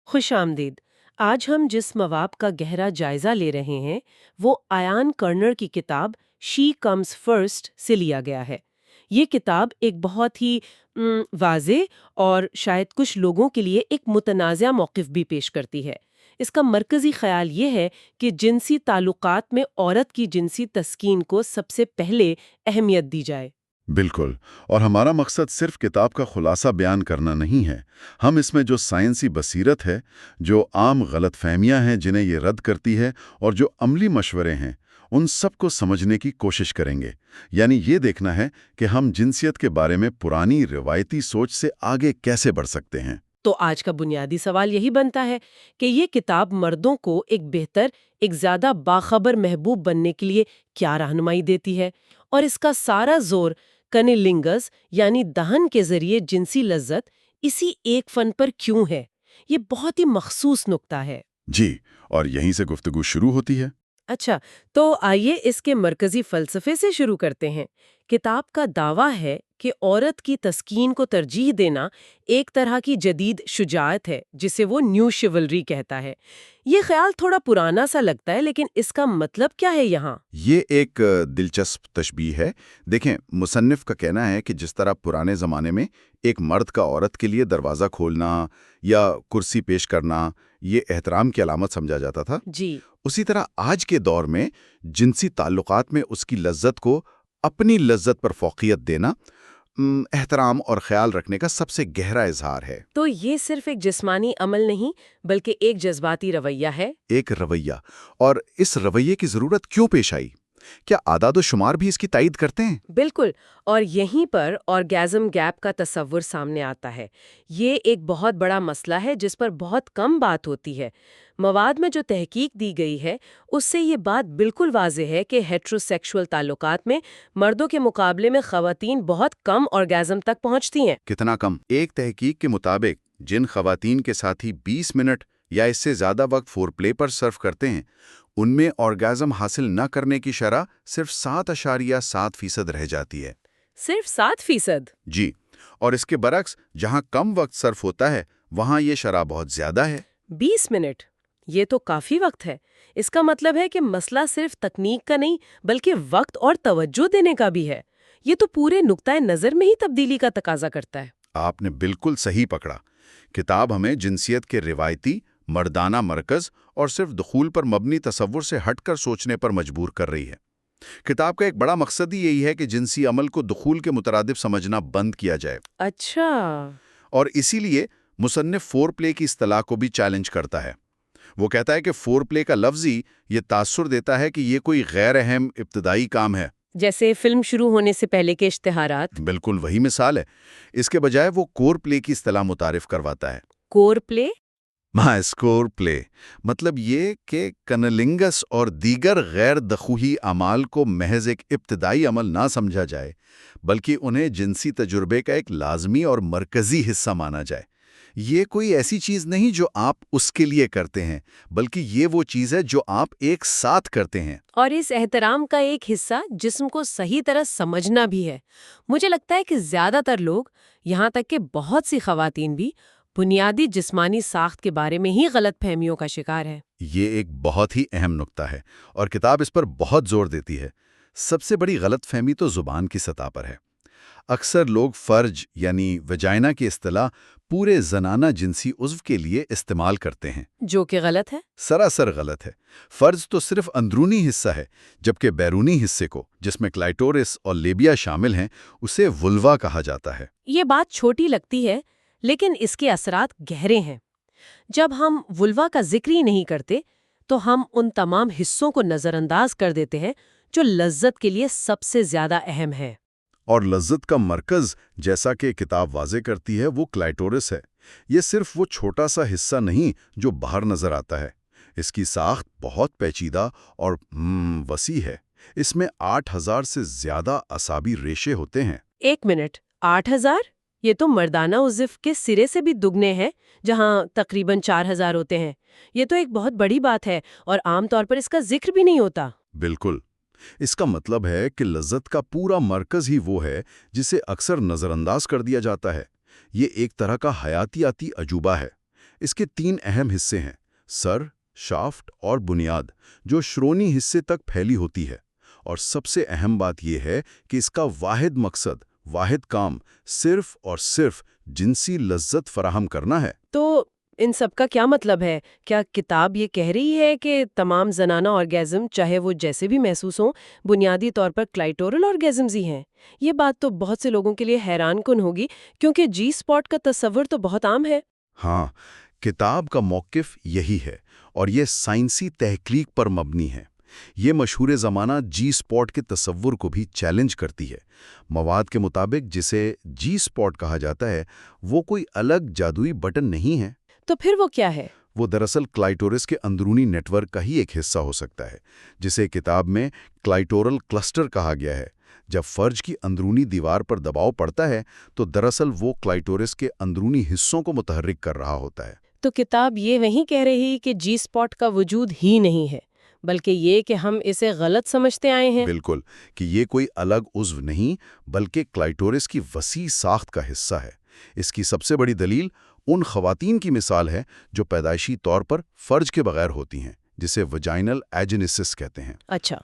خوش آمدید۔ آج ہم جس مواد کا گہرا جائزہ لے رہے ہیں وہ آیان کرنر کی کتاب شی کمز فرسٹ سے لیا گیا ہے۔ یہ کتاب ایک بہت ہی واضح اور شاید کچھ لوگوں کے لیے ایک متنازع موقف بھی پیش کرتی ہے۔ اس کا مرکزی خیال یہ ہے کہ جنسی تعلقات میں عورت کی جنسی تسکین کو سب سے پہلے اہمیت دی جائے۔ بالکل، اور ہمارا مقصد صرف کتاب کا خلاصہ بیان کرنا نہیں ہے۔ ہم اس میں جو سائنسی بصیرت ہے، جو عام غلط فہمیاں ہیں جنہیں یہ رد کرتی ہے، اور جو عملی مشورے ہیں، ان سب کو سمجھنے کی کوشش کریں گے۔ یعنی یہ دیکھنا ہے کہ ہم جنسیت کے بارے میں پرانی روایتی سوچ سے آگے کیسے بڑھ سکتے ہیں۔ تو آج کا بنیادی سوال یہی بنتا ہے کہ یہ کتاب مردوں کو ایک بہتر، ایک زیادہ باخبر محبوب بننے کے لیے کیا رہنمائی دیتی ہے، اور اس کا سارا زور کنیلنگز یعنی دہن کے ذریعے جنسی لذت اسی ایک فن پر کیوں ہے؟ یہ بہت ہی مخصوص نکتہ ہے۔ جی، اور یہیں سے گفتگو شروع ہوتی ہے۔ اچھا، تو آئیے اس کے مرکزی فلسفے سے شروع کرتے ہیں۔ کتاب کا دعویٰ ہے کہ عورت کی تسکین کو ترجیح دینا ایک طرح کی جدید شجاعت ہے، جسے وہ نیو شیولری کہتا ہے۔ یہ خیال تھوڑا پرانا سا لگتا ہے، لیکن اس کا مطلب کیا ہے یہاں؟ یہ ایک دلچسپ تشبیہ ہے۔ دیکھیں، مصنف کا کہنا ہے کہ جس طرح پرانے زمانے میں ایک مرد کا عورت کے لیے دروازہ کھولنا یا کرسی پیش کرنا یہ احترام کی علامت سمجھا جاتا تھا، جی، اسی طرح آج کے دور میں جنسی تعلقات میں اس کی لذت کو اپنی لذت پر فوقیت دینا احترام اور خیال رکھنے کا سب سے گہرا اظہار ہے۔ تو یہ صرف ایک جسمانی عمل نہیں بلکہ ایک جذباتی رویہ ہے۔ ایک رویہ، اور اس رویے کی ضرورت کیوں پیش آئی؟ کیا اعداد و شمار بھی اس کی تائید کرتے ہیں؟ بالکل، اور یہیں پر آرگیزم گیپ کا تصور سامنے آتا ہے۔ یہ ایک بہت بڑا مسئلہ ہے جس پر بہت کم بات ہوتی ہے۔ مواد میں جو تحقیق دی گئی ہے اس سے یہ بات بالکل واضح ہے کہ ہیٹروسیکشول تعلقات میں مردوں کے مقابلے میں خواتین بہت کم آرگیزم تک پہنچتی ہیں۔ کتنا کم؟ ایک تحقیق کے مطابق جن خواتین کے ساتھی 20 منٹ یا اس سے زیادہ وقت فور پلے پر صرف کرتے ہیں، ان میں آرگیزم حاصل نہ کرنے کی شرح صرف 7.7% رہ جاتی ہے۔ صرف 7%؟ جی، اور اس کے برعکس جہاں کم وقت صرف ہوتا ہے وہاں یہ شرح بہت زیادہ ہے۔ 20 منٹ، یہ تو کافی وقت ہے۔ اس کا مطلب ہے کہ مسئلہ صرف تکنیک کا نہیں بلکہ وقت اور توجہ دینے کا بھی ہے۔ یہ تو پورے نقطۂ نظر میں ہی تبدیلی کا تقاضا کرتا ہے۔ آپ نے بالکل صحیح پکڑا۔ کتاب ہمیں جنسیت کے روایتی، مردانہ مرکز اور صرف دخول پر مبنی تصور سے ہٹ کر سوچنے پر مجبور کر رہی ہے۔ کتاب کا ایک بڑا مقصد ہی یہی ہے کہ جنسی عمل کو دخول کے مترادف سمجھنا بند کیا جائے۔ اچھا، اور اسی لیے مصنف فور پلے کی اصطلاح کو بھی چیلنج کرتا ہے۔ وہ کہتا ہے کہ فور پلے کا لفظ ہی یہ تاثر دیتا ہے کہ یہ کوئی غیر اہم ابتدائی کام ہے، جیسے فلم شروع ہونے سے پہلے کے اشتہارات۔ بالکل وہی مثال ہے۔ اس کے بجائے وہ کور پلے کی اصطلاح متعارف کرواتا ہے۔ کور پلے؟ اسکور پلے مطلب یہ کہ کنلنگس اور دیگر غیر دخوہی اعمال کو محض ایک ابتدائی عمل نہ سمجھا جائے، بلکہ انہیں جنسی تجربے کا ایک لازمی اور مرکزی حصہ مانا جائے۔ یہ کوئی ایسی چیز نہیں جو آپ اس کے لیے کرتے ہیں، بلکہ یہ وہ چیز ہے جو آپ ایک ساتھ کرتے ہیں۔ اور اس احترام کا ایک حصہ جسم کو صحیح طرح سمجھنا بھی ہے۔ مجھے لگتا ہے کہ زیادہ تر لوگ، یہاں تک کہ بہت سی خواتین بھی، بنیادی جسمانی ساخت کے بارے میں ہی غلط فہمیوں کا شکار ہے۔ یہ ایک بہت ہی اہم نکتہ ہے، اور کتاب اس پر بہت زور دیتی ہے۔ سب سے بڑی غلط فہمی تو زبان کی سطح پر ہے۔ اکثر لوگ فرج یعنی وجائنا کی اصطلاح پورے زنانہ جنسی عضو کے لیے استعمال کرتے ہیں، جو کہ غلط ہے۔ سراسر غلط ہے۔ فرج تو صرف اندرونی حصہ ہے، جبکہ بیرونی حصے کو، جس میں کلائٹورس اور لیبیا شامل ہیں، اسے ولوا کہا جاتا ہے۔ یہ بات چھوٹی لگتی ہے لیکن اس کے اثرات گہرے ہیں۔ جب ہم ولوا کا ذکر ہی نہیں کرتے تو ہم ان تمام حصوں کو نظر انداز کر دیتے ہیں جو لذت کے لیے سب سے زیادہ اہم ہے۔ اور لذت کا مرکز، جیسا کہ کتاب واضح کرتی ہے، وہ کلائٹورس ہے۔ یہ صرف وہ چھوٹا سا حصہ نہیں جو باہر نظر آتا ہے۔ اس کی ساخت بہت پیچیدہ اور وسیع ہے۔ اس میں 8,000 سے زیادہ اعصابی ریشے ہوتے ہیں۔ 1 منٹ، 8,000؟ یہ تو مردانہ عضو کے سرے سے بھی دگنے ہیں، جہاں تقریباً 4,000 ہوتے ہیں۔ یہ تو ایک بہت بڑی بات ہے اور عام طور پر اس کا ذکر بھی نہیں ہوتا۔ بالکل۔ اس کا مطلب ہے کہ لذت کا پورا مرکز ہی وہ ہے جسے اکثر نظر انداز کر دیا جاتا ہے۔ یہ ایک طرح کا حیاتیاتی عجوبہ ہے۔ اس کے 3 اہم حصے ہیں: سر، شافٹ اور بنیاد، جو شرونی حصے تک پھیلی ہوتی ہے۔ اور سب سے اہم بات یہ ہے کہ اس کا واحد مقصد، واحد کام صرف اور صرف جنسی لذت فراہم کرنا ہے۔ تو ان سب کا کیا مطلب ہے؟ کیا کتاب یہ کہہ رہی ہے کہ تمام زنانہ آرگیزم، چاہے وہ جیسے بھی محسوس ہوں، بنیادی طور پر کلائٹورل آرگیزمز ہی ہیں؟ یہ بات تو بہت سے لوگوں کے لیے حیران کن ہوگی، کیونکہ جی اسپاٹ کا تصور تو بہت عام ہے۔ ہاں، کتاب کا موقف یہی ہے، اور یہ سائنسی تحقیق پر مبنی ہے۔ یہ مشہور زمانہ جی اسپاٹ کے تصور کو بھی چیلنج کرتی ہے۔ مواد کے مطابق جسے جی اسپاٹ کہا جاتا ہے، وہ کوئی الگ جادوئی بٹن نہیں ہے۔ تو پھر وہ کیا ہے؟ وہ دراصل کلائٹورس کے اندرونی نیٹ ورک کا ہی ایک حصہ ہو سکتا ہے، جسے کتاب میں کلائٹورل کلسٹر کہا گیا ہے۔ جب فرج کی اندرونی دیوار پر دباؤ پڑتا ہے تو دراصل وہ کلائٹورس کے اندرونی حصوں کو متحرک کر رہا ہوتا ہے۔ تو کتاب یہ وہیں کہہ رہی کہ جی اسپاٹ کا وجود ہی نہیں ہے، بلکہ یہ کہ ہم اسے غلط سمجھتے آئے ہیں۔ بالکل، کہ یہ کوئی الگ عضو نہیں بلکہ کلائٹورس کی وسیع ساخت کا حصہ ہے۔ اس کی سب سے بڑی دلیل ان خواتین کی مثال ہے جو پیدائشی طور پر فرج کے بغیر ہوتی ہیں، جسے وجائنل ایجنسس کہتے ہیں۔ اچھا۔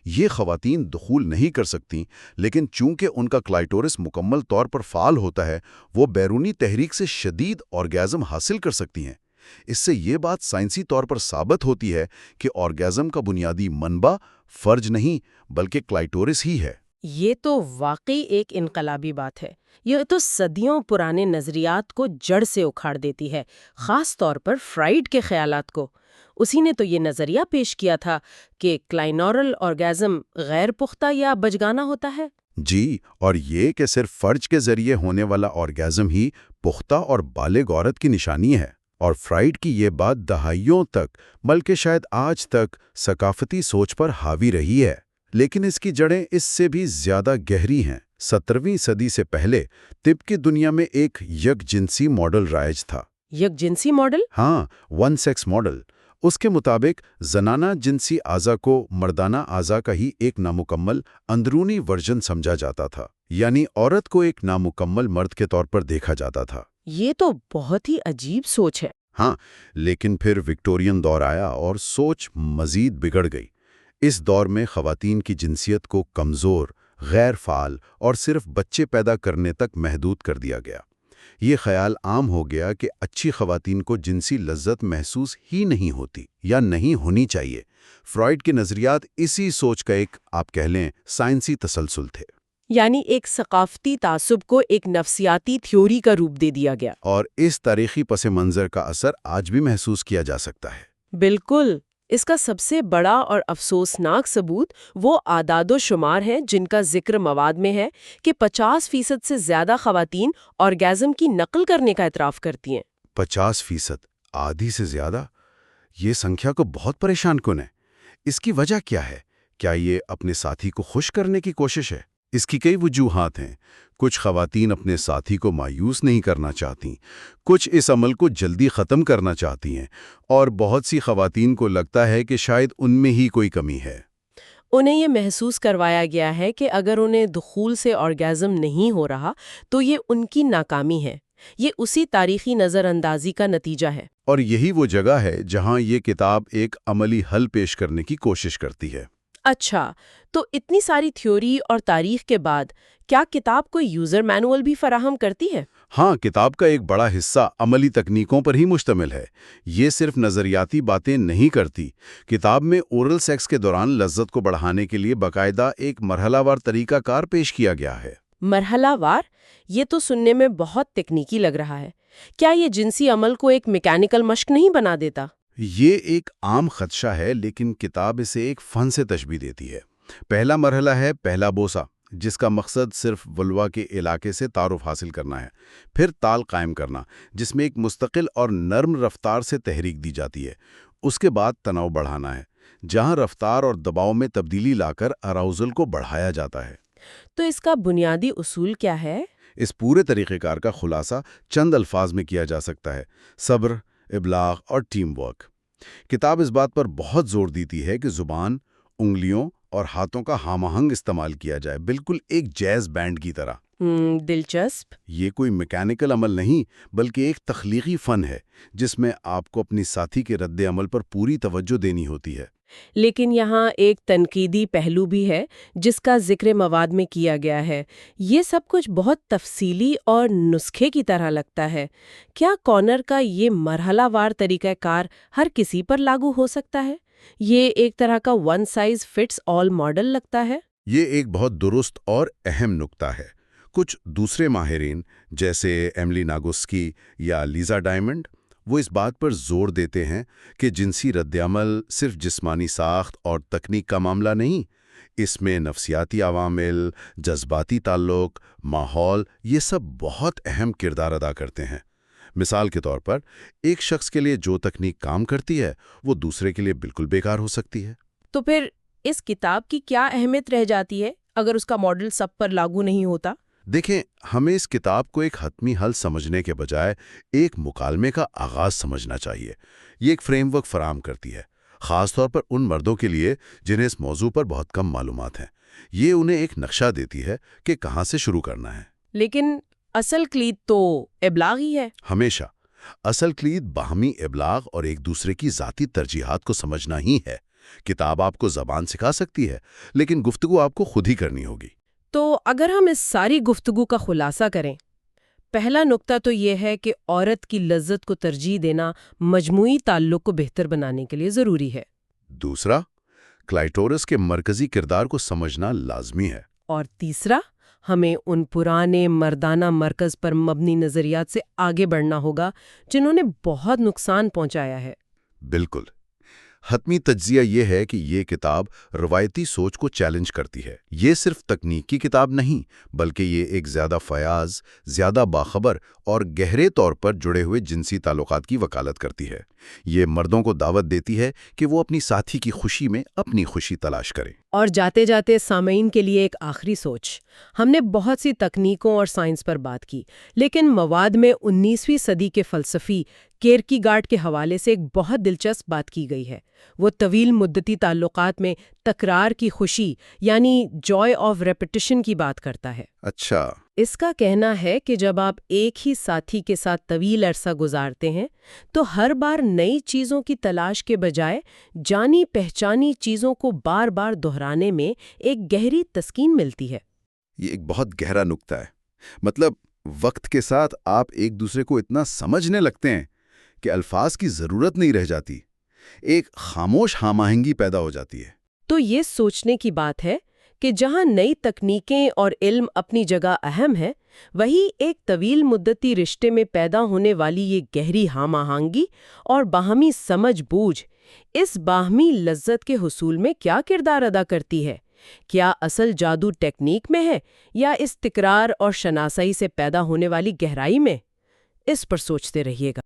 یہ خواتین دخول نہیں کر سکتی، لیکن چونکہ ان کا کلائٹورس مکمل طور پر فعال ہوتا ہے، وہ بیرونی تحریک سے شدید آرگیزم حاصل کر سکتی ہیں۔ اس سے یہ بات سائنسی طور پر ثابت ہوتی ہے کہ آرگیزم کا بنیادی منبع فرج نہیں بلکہ کلائٹورس ہی ہے۔ یہ تو واقعی ایک انقلابی بات ہے۔ یہ تو صدیوں پرانے نظریات کو جڑ سے اکھاڑ دیتی ہے، خاص طور پر فرائڈ کے خیالات کو۔ اسی نے تو یہ نظریہ پیش کیا تھا کہ کلائنورل آرگیزم غیر پختہ یا بچگانہ ہوتا ہے۔ جی، اور یہ کہ صرف فرج کے ذریعے ہونے والا آرگیزم ہی پختہ اور بالغ عورت کی نشانی ہے۔ اور فرائڈ کی یہ بات دہائیوں تک، بلکہ شاید آج تک، ثقافتی سوچ پر حاوی رہی ہے۔ لیکن اس کی جڑیں اس سے بھی زیادہ گہری ہیں۔ 17ویں صدی سے پہلے طب کی دنیا میں ایک یک جنسی ماڈل رائج تھا۔ یک جنسی ماڈل؟ ہاں، ون سیکس ماڈل۔ اس کے مطابق زنانہ جنسی اعضاء کو مردانہ اعضاء کا ہی ایک نامکمل اندرونی ورژن سمجھا جاتا تھا، یعنی عورت کو ایک نامکمل مرد کے طور پر دیکھا جاتا تھا۔ یہ تو بہت ہی عجیب سوچ ہے۔ ہاں، لیکن پھر وکٹورین دور آیا اور سوچ مزید بگڑ گئی۔ اس دور میں خواتین کی جنسیت کو کمزور، غیر فعال اور صرف بچے پیدا کرنے تک محدود کر دیا گیا۔ یہ خیال عام ہو گیا کہ اچھی خواتین کو جنسی لذت محسوس ہی نہیں ہوتی یا نہیں ہونی چاہیے۔ فرائڈ کے نظریات اسی سوچ کا ایک، آپ کہہ لیں، سائنسی تسلسل تھے۔ یعنی ایک ثقافتی تعصب کو ایک نفسیاتی تھیوری کا روپ دے دیا گیا۔ اور اس تاریخی پس منظر کا اثر آج بھی محسوس کیا جا سکتا ہے۔ بالکل۔ اس کا سب سے بڑا اور افسوسناک ثبوت وہ اعداد و شمار ہیں جن کا ذکر مواد میں ہے کہ 50% سے زیادہ خواتین آرگیزم کی نقل کرنے کا اعتراف کرتی ہیں۔ 50%، آدھی سے زیادہ؟ یہ سنکھیا کو بہت پریشان کن ہے۔ اس کی وجہ کیا ہے؟ کیا یہ اپنے ساتھی کو خوش کرنے کی کوشش ہے؟ اس کی کئی وجوہات ہیں۔ کچھ خواتین اپنے ساتھی کو مایوس نہیں کرنا چاہتیں، کچھ اس عمل کو جلدی ختم کرنا چاہتی ہیں، اور بہت سی خواتین کو لگتا ہے کہ شاید ان میں ہی کوئی کمی ہے۔ انہیں یہ محسوس کروایا گیا ہے کہ اگر انہیں دخول سے آرگیزم نہیں ہو رہا تو یہ ان کی ناکامی ہے۔ یہ اسی تاریخی نظر اندازی کا نتیجہ ہے۔ اور یہی وہ جگہ ہے جہاں یہ کتاب ایک عملی حل پیش کرنے کی کوشش کرتی ہے۔ اچھا، تو اتنی ساری تھیوری اور تاریخ کے بعد کیا کتاب کوئی یوزر مینول بھی فراہم کرتی ہے؟ ہاں، کتاب کا ایک بڑا حصہ عملی تکنیکوں پر ہی مشتمل ہے۔ یہ صرف نظریاتی باتیں نہیں کرتی۔ کتاب میں اورل سیکس کے دوران لذت کو بڑھانے کے لیے باقاعدہ ایک مرحلہ وار طریقہ کار پیش کیا گیا ہے۔ مرحلہ وار؟ یہ تو سننے میں بہت تکنیکی لگ رہا ہے۔ کیا یہ جنسی عمل کو ایک میکینیکل مشق نہیں بنا دیتا؟ یہ ایک عام خدشہ ہے، لیکن کتاب اسے ایک فن سے تشبیہ دیتی ہے۔ پہلا مرحلہ ہے پہلا بوسہ، جس کا مقصد صرف ولوا کے علاقے سے تعارف حاصل کرنا ہے۔ پھر تال قائم کرنا، جس میں ایک مستقل اور نرم رفتار سے تحریک دی جاتی ہے۔ اس کے بعد تناؤ بڑھانا ہے، جہاں رفتار اور دباؤ میں تبدیلی لا کر اراؤزل کو بڑھایا جاتا ہے۔ تو اس کا بنیادی اصول کیا ہے؟ اس پورے طریقہ کار کا خلاصہ چند الفاظ میں کیا جا سکتا ہے: صبر، ابلاغ اور ٹیم ورک۔ کتاب اس بات پر بہت زور دیتی ہے کہ زبان، انگلیوں اور ہاتھوں کا ہم آہنگ استعمال کیا جائے، بالکل ایک جیز بینڈ کی طرح۔ دلچسپ۔ یہ کوئی میکینیکل عمل نہیں بلکہ ایک تخلیقی فن ہے جس میں آپ کو اپنی ساتھی کے رد عمل پر پوری توجہ دینی ہوتی ہے۔ لیکن یہاں ایک تنقیدی پہلو بھی ہے جس کا ذکر مواد میں کیا گیا ہے۔ یہ سب کچھ بہت تفصیلی اور نسخے کی طرح لگتا ہے۔ کیا کارنر کا یہ مرحلہ وار طریقہ کار ہر کسی پر لاگو ہو سکتا ہے؟ یہ ایک طرح کا ون سائز فٹس آل ماڈل لگتا ہے۔ یہ ایک بہت درست اور اہم نکتہ ہے۔ کچھ دوسرے ماہرین جیسے ایملی ناگوسکی یا لیزا ڈائمنڈ وہ اس بات پر زور دیتے ہیں کہ جنسی رد عمل صرف جسمانی ساخت اور تکنیک کا معاملہ نہیں، اس میں نفسیاتی عوامل، جذباتی تعلق، ماحول یہ سب بہت اہم کردار ادا کرتے ہیں۔ مثال کے طور پر ایک شخص کے لیے جو تکنیک کام کرتی ہے وہ دوسرے کے لیے بالکل بیکار ہو سکتی ہے۔ تو پھر اس کتاب کی کیا اہمیت رہ جاتی ہے اگر اس کا ماڈل سب پر لاگو نہیں ہوتا؟ دیکھیں، ہمیں اس کتاب کو ایک حتمی حل سمجھنے کے بجائے ایک مکالمے کا آغاز سمجھنا چاہیے۔ یہ ایک فریم ورک فراہم کرتی ہے، خاص طور پر ان مردوں کے لیے جنہیں اس موضوع پر بہت کم معلومات ہیں۔ یہ انہیں ایک نقشہ دیتی ہے کہ کہاں سے شروع کرنا ہے۔ لیکن اصل کلید تو ابلاغ ہی ہے۔ ہمیشہ اصل کلید باہمی ابلاغ اور ایک دوسرے کی ذاتی ترجیحات کو سمجھنا ہی ہے۔ کتاب آپ کو زبان سکھا سکتی ہے لیکن گفتگو آپ کو خود ہی کرنی ہوگی۔ تو اگر ہم اس ساری گفتگو کا خلاصہ کریں، پہلا نقطہ تو یہ ہے کہ عورت کی لذت کو ترجیح دینا مجموعی تعلق کو بہتر بنانے کے لیے ضروری ہے۔ دوسرا، کلائٹورس کے مرکزی کردار کو سمجھنا لازمی ہے۔ اور تیسرا، ہمیں ان پرانے مردانہ مرکز پر مبنی نظریات سے آگے بڑھنا ہوگا جنہوں نے بہت نقصان پہنچایا ہے۔ بالکل۔ حتمی تجزیہ یہ ہے کہ یہ کتاب روایتی سوچ کو چیلنج کرتی ہے۔ یہ صرف تکنیک کی کتاب نہیں بلکہ یہ ایک زیادہ فیاض، زیادہ باخبر اور گہرے طور پر جڑے ہوئے جنسی تعلقات کی وکالت کرتی ہے۔ یہ مردوں کو دعوت دیتی ہے کہ وہ اپنی ساتھی کی خوشی میں اپنی خوشی تلاش کریں۔ اور جاتے جاتے سامعین کے لیے ایک آخری سوچ۔ ہم نے بہت سی تکنیکوں اور سائنس پر بات کی، لیکن مواد میں 19ویں صدی کے فلسفی کیرکیگارڈ کے حوالے سے ایک بہت دلچسپ بات کی گئی ہے۔ وہ طویل مدتی تعلقات میں تکرار کی خوشی یعنی جوائے آف ریپیٹیشن کی بات کرتا ہے۔ اچھا۔ اس کا کہنا ہے کہ جب آپ ایک ہی ساتھی کے ساتھ طویل عرصہ گزارتے ہیں تو ہر بار نئی چیزوں کی تلاش کے بجائے جانی پہچانی چیزوں کو بار بار دہرانے میں ایک گہری تسکین ملتی ہے۔ یہ ایک بہت گہرا نکتہ ہے۔ مطلب وقت کے ساتھ آپ ایک دوسرے کو اتنا سمجھنے لگتے ہیں کہ الفاظ کی ضرورت نہیں رہ جاتی، ایک خاموش ہم آہنگی پیدا ہو جاتی ہے۔ تو یہ سوچنے کی بات ہے کہ جہاں نئی تکنیکیں اور علم اپنی جگہ اہم ہے، وہی ایک طویل مدتی رشتے میں پیدا ہونے والی یہ گہری ہم آہنگی اور باہمی سمجھ بوجھ اس باہمی لذت کے حصول میں کیا کردار ادا کرتی ہے۔ کیا اصل جادو ٹیکنیک میں ہے یا اس تکرار اور شناسائی سے پیدا ہونے والی گہرائی میں؟ اس پر سوچتے رہیے گا۔